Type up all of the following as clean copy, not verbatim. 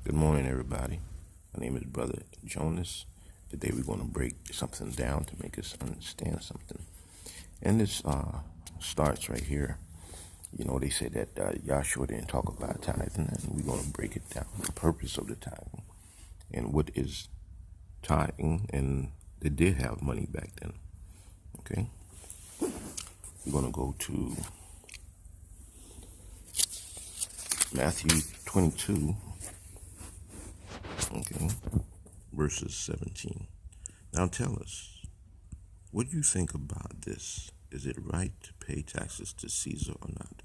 Good morning, everybody. My name is Brother Jonas. Today we're going to break something down to make us understand something. And this starts right here. You know, they said that Yahushua didn't talk about tithing, and we're going to break it down. The purpose of the tithing and what is tithing, and they did have money back then. Okay? We're going to go to Matthew 22. Okay, verses 17. Now tell us, what do you think about this? Is it right to pay taxes to Caesar or not?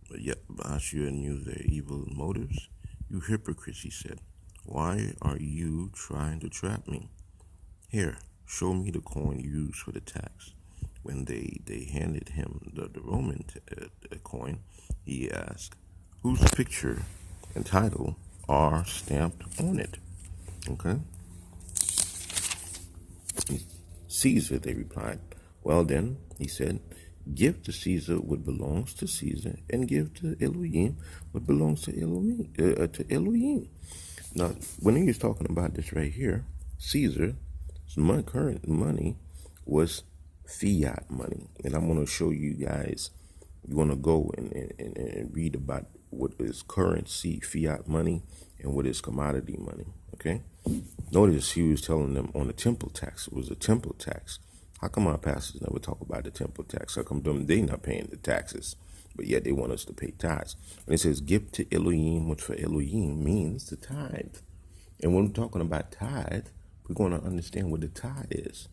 But yet Yahushua knew their evil motives. You hypocrites, he said. Why are you trying to trap me? Here, show me the coin used for the tax. When they handed him the Roman coin, he asked, whose picture and title are stamped on it? Okay. Caesar, they replied. Well then, he said, give to Caesar what belongs to Caesar, and give to Elohim what belongs to Elohim. Now, when he was talking about this right here, Caesar's current money was fiat money. And I'm going to show you guys, you're going to go and read about what is currency, fiat money, and what is commodity money, okay? Notice he was telling them on the temple tax. It was a temple tax. How come our pastors never talk about the temple tax? How come they not paying the taxes, but yet they want us to pay tithes? And it says, give to Elohim, which for Elohim means the tithe. And when we're talking about tithe, we're going to understand what the tithe is,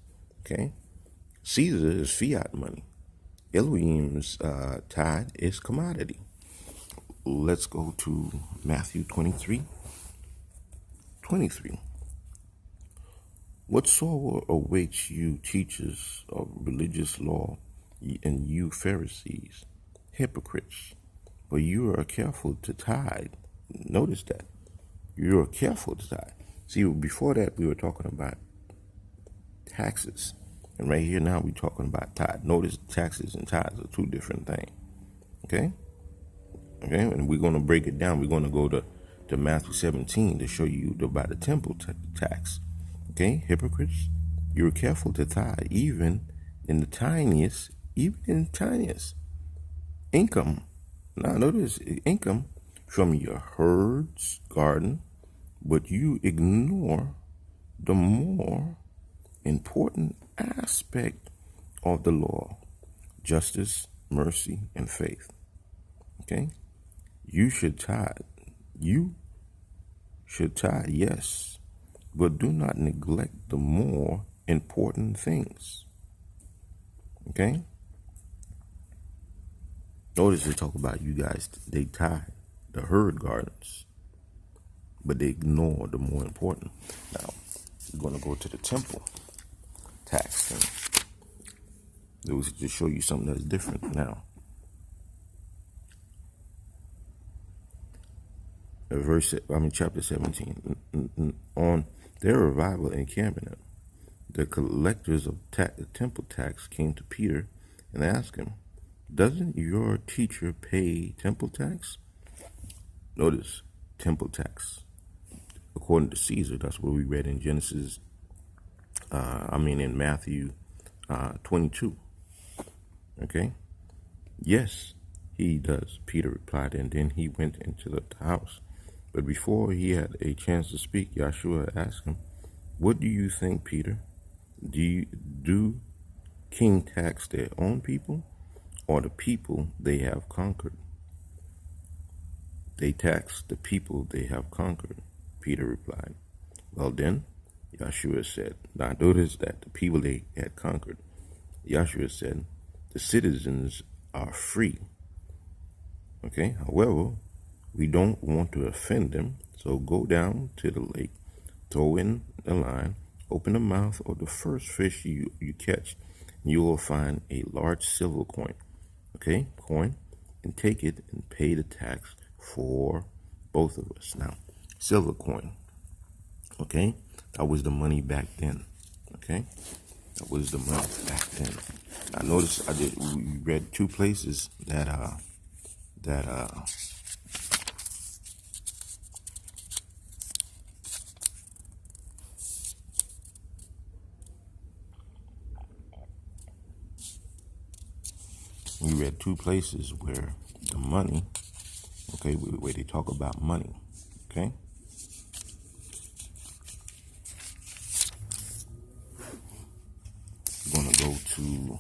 okay? Caesar is fiat money. Elohim's tithe is commodity. Let's go to Matthew 23. What sorrow awaits you, teachers of religious law, and you Pharisees, hypocrites, for you are careful to tithe. Notice that. You are careful to tithe. See, before that, we were talking about taxes. And right here now, we're talking about tithe. Notice taxes and tithes are two different things. Okay? Okay, and we're going to break it down. We're going to go to Matthew 17 to show you about the temple tax. Okay, hypocrites, you're careful to tithe even in the tiniest income. Now notice income from your herd's garden, but you ignore the more important aspect of the law: justice, mercy, and faith. Okay, you should tithe. You should tithe, yes, but do not neglect the more important things. Okay? Notice they talk about you guys, they tithe the herd gardens, but they ignore the more important. Now, we're going to go to the temple tax thing. It was to show you something that's different now. Chapter 17. On their arrival in Capernaum, the collectors of the temple tax came to Peter and asked him, doesn't your teacher pay temple tax? Notice, temple tax. According to Caesar, that's what we read in in Matthew 22. Okay? Yes, he does, Peter replied, and then he went into the house. But before he had a chance to speak, Yahushua asked him, what do you think, Peter? Do king tax their own people or the people they have conquered? They tax the people they have conquered, Peter replied. Well then, Yahushua said, now notice that the people they had conquered, Yahushua said, the citizens are free. Okay, however, we don't want to offend them, so go down to the lake, throw in the line, open the mouth of the first fish you catch, and you will find a large silver coin, and take it and pay the tax for both of us. Now, silver coin, okay, that was the money back then, okay, that was the money back then. Now, notice we read two places that we read two places where the money, okay, where they talk about money, okay? We're going to go to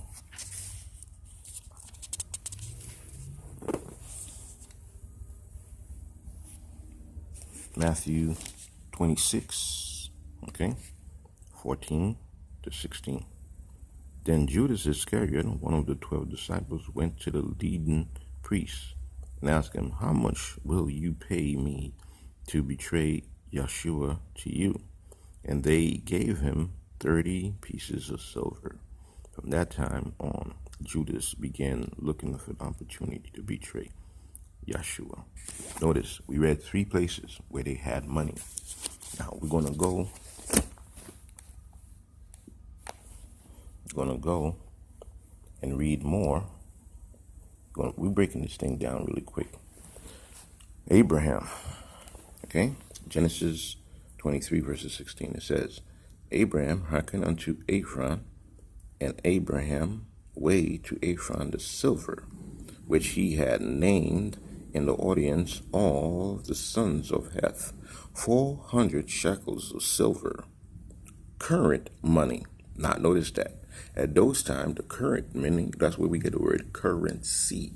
Matthew 26, okay, 14 to 16. Then Judas Iscariot, one of the 12 disciples, went to the leading priests and asked him, "How much will you pay me to betray Yahushua to you?" And they gave him 30 pieces of silver. From that time on, Judas began looking for an opportunity to betray Yahushua. Notice, we read three places where they had money. Now, we're going to go and read more. We're breaking this thing down really quick. Abraham, okay? Genesis 23, verses 16. It says, Abraham hearkened unto Ephron, and Abraham weighed to Ephron the silver, which he had named in the audience all the sons of Heth, 400 shekels of silver, current money. Now notice that. At those times, the current money, that's where we get the word currency.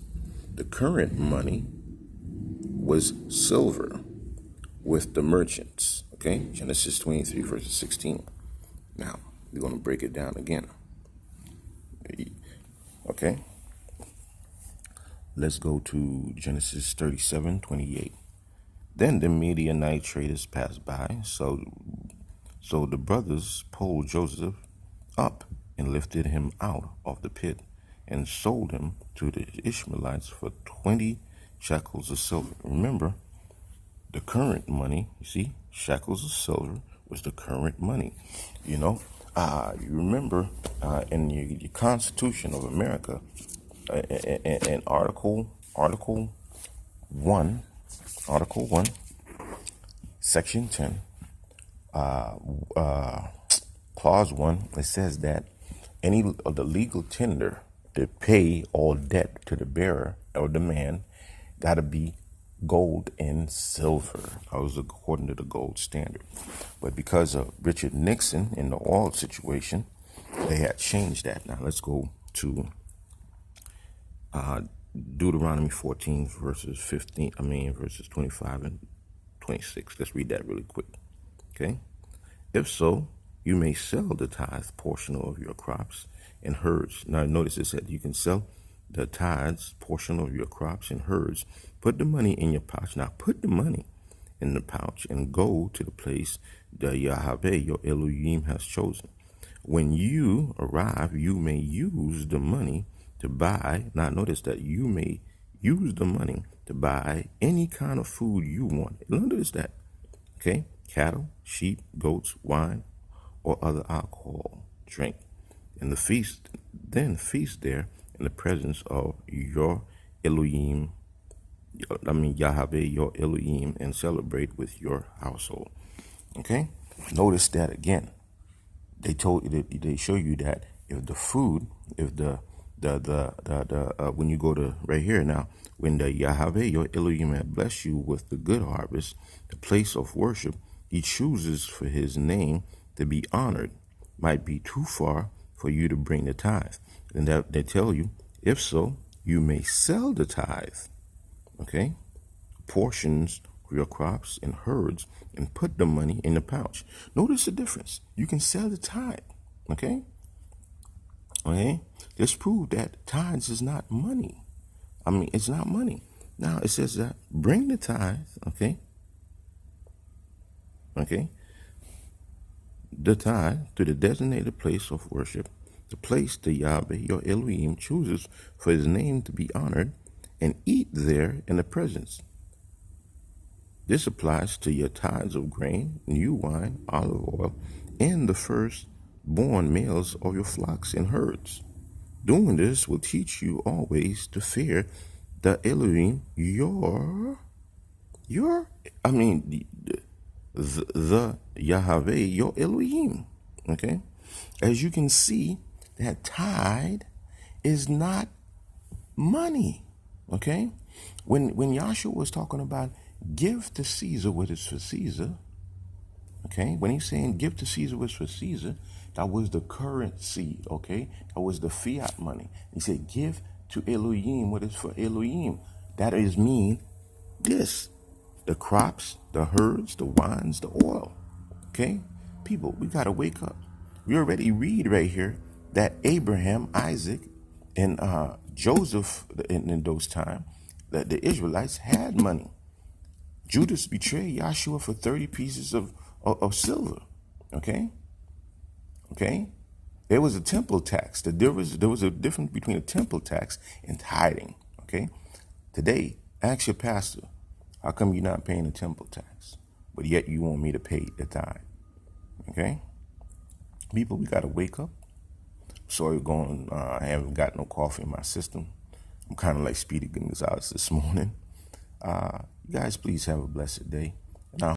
The current money was silver with the merchants. Okay, Genesis 23, verses 16. Now, we're going to break it down again. Okay, let's go to Genesis 37, 28. Then the Midianite traders passed by, so the brothers pulled Joseph up and lifted him out of the pit and sold him to the Ishmaelites for 20 shekels of silver. Remember, the current money, you see, shekels of silver was the current money. You know, you remember in your Constitution of America, in Article 1, Section 10, Clause 1, it says that any of the legal tender to pay all debt to the bearer or the man got to be gold and silver. That was according to the gold standard. But because of Richard Nixon in the oil situation, they had changed that. Now let's go to Deuteronomy 14 verses 25 and 26. Let's read that really quick. Okay. If so, you may sell the tithe portion of your crops and herds. Now notice it said you can sell the tithes portion of your crops and herds. Put the money in your pouch. Now put the money in the pouch and go to the place that Yahweh, your Elohim, has chosen. When you arrive, you may use the money to buy. Now notice that you may use the money to buy any kind of food you want. Notice that. Okay? Cattle, sheep, goats, wine, or other alcohol, drink. And then feast there in the presence of your Elohim, Yahweh, your Elohim, and celebrate with your household. Okay? Notice that again. They show you that if the food, if when you go to right here now, when the Yahweh, your Elohim, had blessed you with the good harvest, the place of worship, he chooses for his name to be honored. Might be too far for you to bring the tithe. And that they tell you, if so, you may sell the tithe, okay, portions of your crops and herds, and put the money in the pouch. Notice the difference. You can sell the tithe, okay? Okay? This proves that tithes is not money. It's not money. Now, it says that bring the tithe, okay? Okay? The tithe to the designated place of worship, the place the Yahweh, your Elohim, chooses for his name to be honored, and eat there in the presence. This applies to your tithes of grain, new wine, olive oil, and the firstborn males of your flocks and herds. Doing this will teach you always to fear the Elohim, the Yahweh, your Elohim. Okay? As you can see, that tithe is not money. Okay? When Yahushua was talking about give to Caesar what is for Caesar, okay? When he's saying give to Caesar what's for Caesar, that was the currency, okay? That was the fiat money. He said give to Elohim what is for Elohim. That is mean this, the crops, the herds, the wines, the oil, okay? People, we got to wake up. We already read right here that Abraham, Isaac, and Joseph in those times, that the Israelites had money. Judas betrayed Yahushua for 30 pieces of silver. Okay? Okay? There was a temple tax. There was a difference between a temple tax and tithing. Okay? Today, ask your pastor, how come you're not paying the temple tax? But yet you want me to pay the tithe. Okay? People, we got to wake up. Sorry, I haven't got no coffee in my system. I'm kind of like Speedy Gonzalez this morning. You guys, please have a blessed day.